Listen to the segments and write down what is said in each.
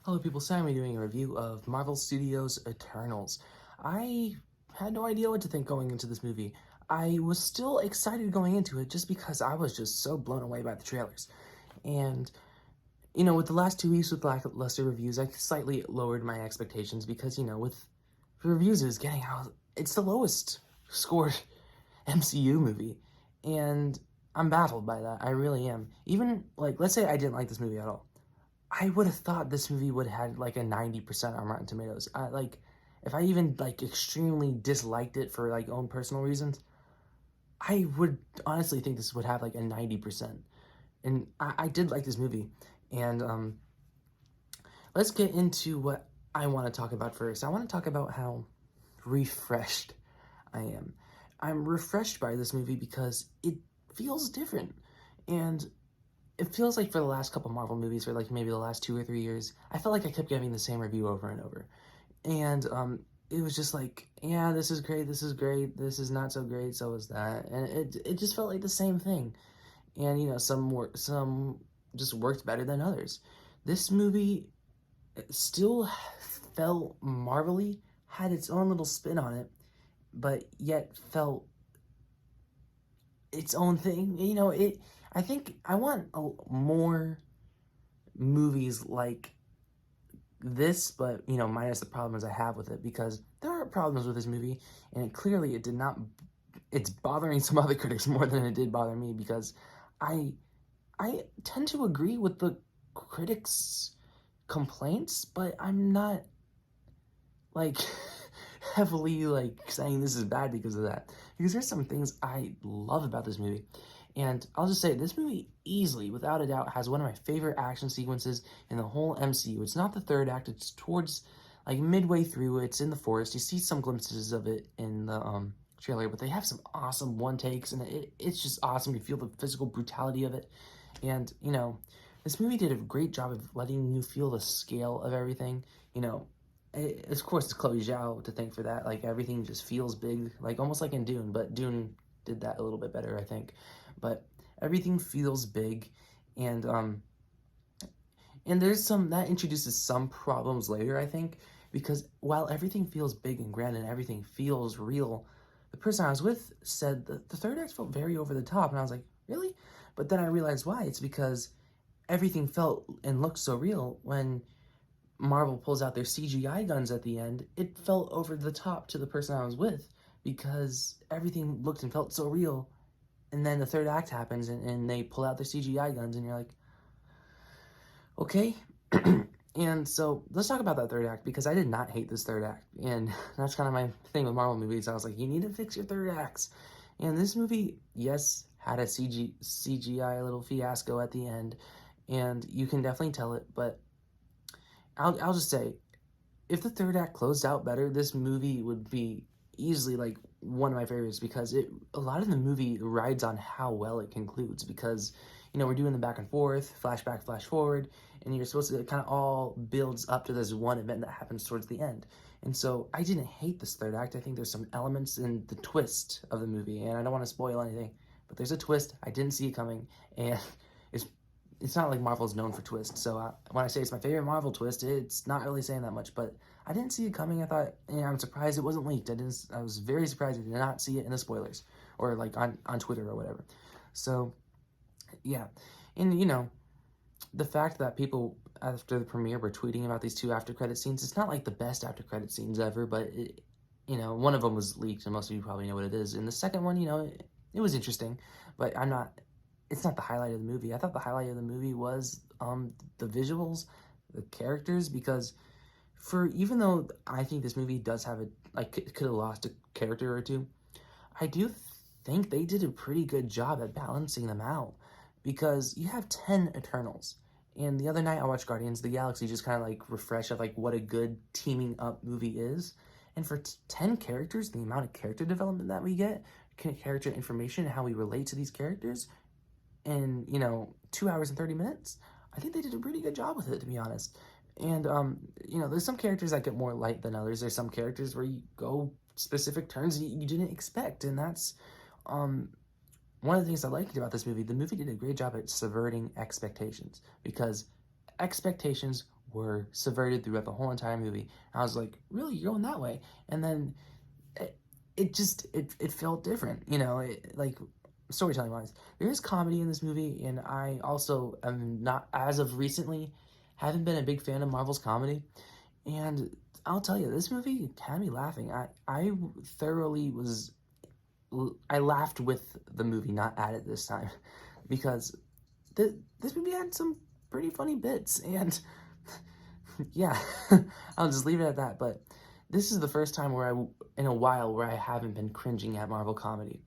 Hello people, Sam doing a review of Marvel Studios' Eternals. I had no idea what to think going into this movie. I was still excited going into it just because I was just so blown away by the trailers. And, with the last 2 weeks with lackluster reviews, I slightly lowered my expectations because, with reviews it was getting out, it's the lowest scored MCU movie. And I'm baffled by that, I really am. Even, let's say I didn't like this movie at all. I would have thought this movie would have had like a 90% on Rotten Tomatoes. If I even extremely disliked it for own personal reasons, I would honestly think this would have like a 90%. And I did like this movie. And let's get into what I want to talk about first. I want to talk about how refreshed I am. I'm refreshed by this movie because it feels different. And it feels like for the last couple Marvel movies, or maybe the last 2 or 3 years, I felt like I kept giving the same review over and over. And it was just like, yeah, this is great, this is not so great, so is that. And it just felt like the same thing. And some just worked better than others. This movie still felt marvelly, had its own little spin on it, but yet felt its own thing. I think I want more movies like this, but minus the problems I have with it, because there are problems with this movie, and it did not. It's bothering some other critics more than it did bother me, because I I tend to agree with the critics' complaints, but I'm not like heavily saying this is bad because of that, because there's some things I love about this movie. And I'll just say, this movie easily, without a doubt, has one of my favorite action sequences in the whole MCU. It's not the third act, it's towards midway through. It's in the forest. You see some glimpses of it in the trailer, but they have some awesome one takes, and it's just awesome. You feel the physical brutality of it. And this movie did a great job of letting you feel the scale of everything. Of course, it's Chloe Zhao to thank for that. Everything just feels big, almost like in Dune, but Dune did that a little bit better, I think. But everything feels big, and there's some that introduces some problems later, I think, because while everything feels big and grand and everything feels real, the person I was with said that the third act felt very over the top, and I was like, really? But then I realized why. It's because everything felt and looked so real. When Marvel pulls out their CGI guns at the end, it felt over the top to the person I was with, because everything looked and felt so real. And then the third act happens, and they pull out their CGI guns, and you're like, okay. And so let's talk about that third act, because I did not hate this third act. And that's kind of my thing with Marvel movies. I was like, you need to fix your third acts. And this movie, yes, had a CGI little fiasco at the end, and you can definitely tell it, but I'll just say, if the third act closed out better, this movie would be easily one of my favorites, because a lot of the movie rides on how well it concludes, because we're doing the back and forth, flashback, flash forward, and you're supposed to, it kind of all builds up to this one event that happens towards the end. And so I didn't hate this third act. I think there's some elements in the twist of the movie, and I don't want to spoil anything, but there's a twist. I didn't see it coming, and it's not like Marvel's known for twists. So when I say it's my favorite Marvel twist, it's not really saying that much. But I didn't see it coming. I thought, I'm surprised it wasn't leaked. I was very surprised I did not see it in the spoilers, or on Twitter or whatever. So yeah, and the fact that people after the premiere were tweeting about these two after credit scenes, it's not like the best after credit scenes ever, but one of them was leaked, and most of you probably know what it is. And the second one, it was interesting, but it's not the highlight of the movie. I thought the highlight of the movie was the visuals, the characters, because even though I think this movie does have could have lost a character or two, I do think they did a pretty good job at balancing them out, because you have 10 Eternals. And the other night I watched Guardians of the Galaxy, just kind of refresh of what a good teaming up movie is. And for 10 characters, the amount of character development that we get, character information, and how we relate to these characters, in 2 hours and 30 minutes, I think they did a pretty good job with it, to be honest. And there's some characters that get more light than others. There's some characters where you go specific turns you didn't expect, and that's one of the things I liked about this movie. The movie did a great job at subverting expectations, because expectations were subverted throughout the whole entire movie. And I was like, really, you're going that way? And then it felt different, like storytelling wise. There is comedy in this movie, and I also am not, as of recently, haven't been a big fan of Marvel's comedy. And I'll tell you, this movie had me laughing. I thoroughly was, I laughed with the movie, not at it this time, because this movie had some pretty funny bits, and yeah, I'll just leave it at that. But this is the first time in a while, where I haven't been cringing at Marvel comedy.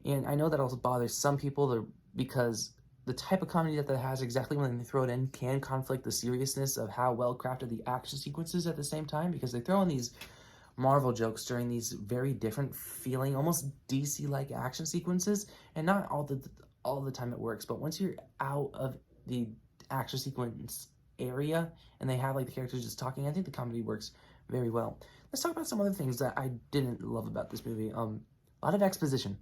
And I know that also bothers some people because the type of comedy that has, exactly when they throw it in, can conflict the seriousness of how well crafted the action sequences at the same time, because they throw in these Marvel jokes during these very different feeling, almost DC-like action sequences, and not all the time it works. But once you're out of the action sequence area and they have like the characters just talking, I think the comedy works very well. Let's talk about some other things that I didn't love about this movie. A lot of exposition.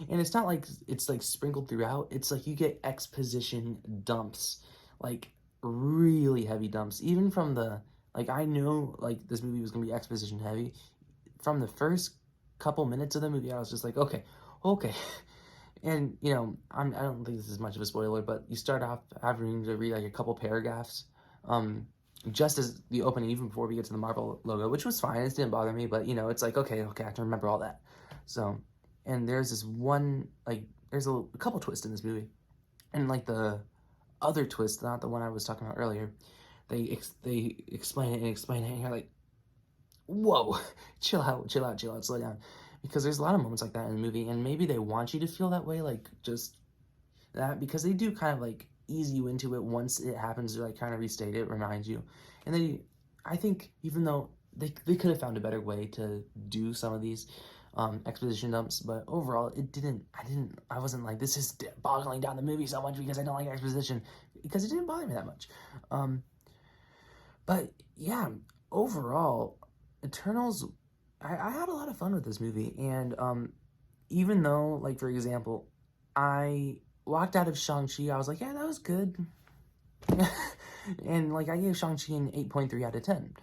And it's not like it's like sprinkled throughout. It's like you get exposition dumps, like really heavy dumps. Even from I knew like this movie was gonna be exposition heavy. From the first couple minutes of the movie, I was just like, okay. And I don't think this is much of a spoiler, but you start off having to read like a couple paragraphs, just as the opening, even before we get to the Marvel logo, which was fine. It didn't bother me, but it's like, okay, I have to remember all that. So, and there's this one, like, there's a couple twists in this movie, and like the other twist, not the one I was talking about earlier, they explain it, and you're like, whoa, chill out, slow down. Because there's a lot of moments like that in the movie, and maybe they want you to feel that way, like, just that, because they do kind of, like, ease you into it once it happens, to, like, kind of restate it, remind you. And I think, even though they could have found a better way to do some of these exposition dumps, but overall, I wasn't like, this is boggling down the movie so much because I don't like exposition, because it didn't bother me that much. But, yeah, overall, Eternals, I had a lot of fun with this movie, and even though, like, for example, I walked out of Shang-Chi, I was like, yeah, that was good. And, like, I gave Shang-Chi an 8.3 out of 10.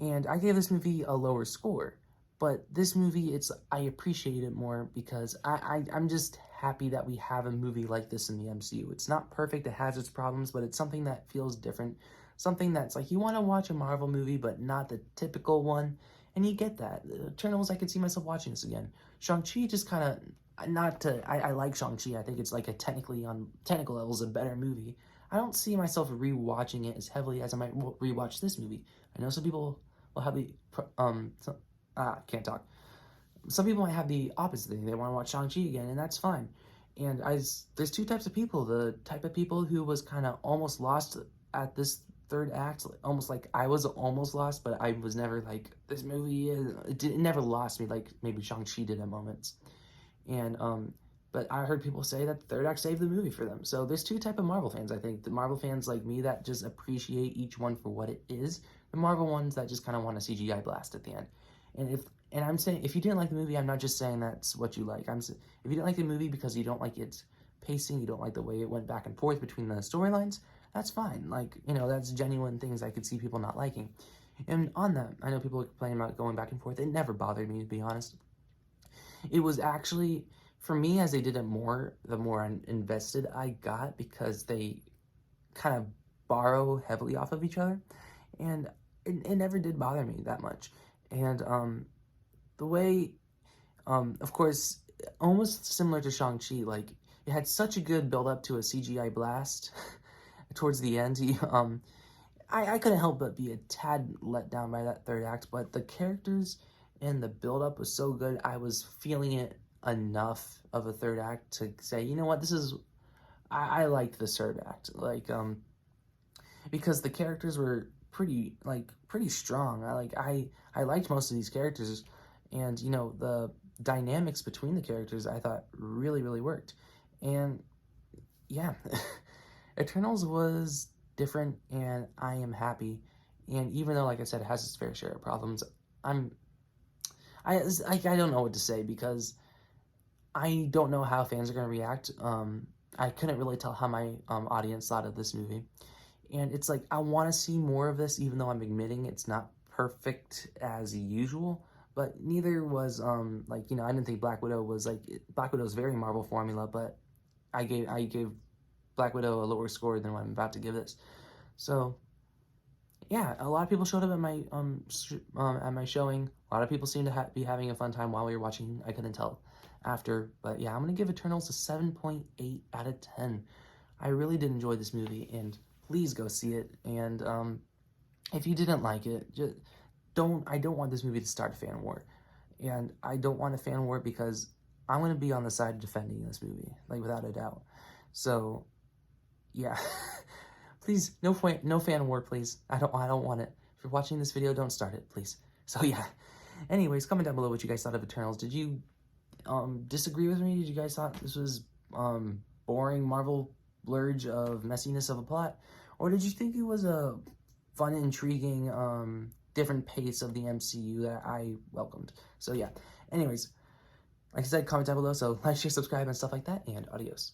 And I gave this movie a lower score. But this movie, I appreciate it more because I'm just happy that we have a movie like this in the MCU. It's not perfect, it has its problems, but it's something that feels different. Something that's like, you want to watch a Marvel movie, but not the typical one. And you get that. Eternals, I could see myself watching this again. Shang-Chi just kind of, I like Shang-Chi. I think it's like on technical levels, a better movie. I don't see myself rewatching it as heavily as I might rewatch this movie. I know some people will have can't talk. Some people might have the opposite thing. They want to watch Shang-Chi again, and that's fine. And there's two types of people. The type of people who was kind of almost lost at this third act, almost like I was almost lost, but I was never like, this movie it never lost me like maybe Shang-Chi did at moments. And but I heard people say that the third act saved the movie for them. So there's two type of Marvel fans, I think. The Marvel fans like me that just appreciate each one for what it is. The Marvel ones that just kind of want a CGI blast at the end. And I'm saying, if you didn't like the movie, I'm not just saying that's what you like. If you didn't like the movie because you don't like its pacing, you don't like the way it went back and forth between the storylines, that's fine. Like, that's genuine things I could see people not liking. And on that, I know people are complaining about going back and forth. It never bothered me, to be honest. It was actually, for me, as they did it more, the more invested I got, because they kind of borrow heavily off of each other. And it never did bother me that much. And the way, of course, almost similar to Shang-Chi, like, it had such a good build-up to a CGI blast towards the end. I couldn't help but be a tad let down by that third act, but the characters and the build-up was so good, I was feeling it enough of a third act to say, you know what, I liked this third act, like, because the characters were pretty strong. I liked most of these characters, and the dynamics between the characters I thought really, really worked. And yeah, Eternals was different, and I am happy. And even though, like I said, it has its fair share of problems, I don't know what to say, because I don't know how fans are going to react. I couldn't really tell how my audience thought of this movie. And it's like, I want to see more of this, even though I'm admitting it's not perfect as usual. But neither was, like, I didn't think Black Widow was, like, Black Widow's very Marvel formula, but I gave Black Widow a lower score than what I'm about to give this. So, yeah, a lot of people showed up at my showing. A lot of people seem to be having a fun time while we were watching. I couldn't tell after, but yeah, I'm gonna give Eternals a 7.8 out of 10. I really did enjoy this movie, and please go see it. And if you didn't like it, just I don't want this movie to start a fan war, and I don't want a fan war because I'm gonna be on the side defending this movie, like without a doubt. So, yeah. Please, no fan war, please. I don't want it. If you're watching this video, don't start it, please. So yeah. Anyways, comment down below what you guys thought of Eternals. Did you disagree with me? Did you guys thought this was boring Marvel blurge of messiness of a plot, or did you think it was a fun, intriguing, different pace of the MCU that I welcomed? So yeah. Anyways, like I said, comment down below. So like, share, subscribe, and stuff like that. And adios.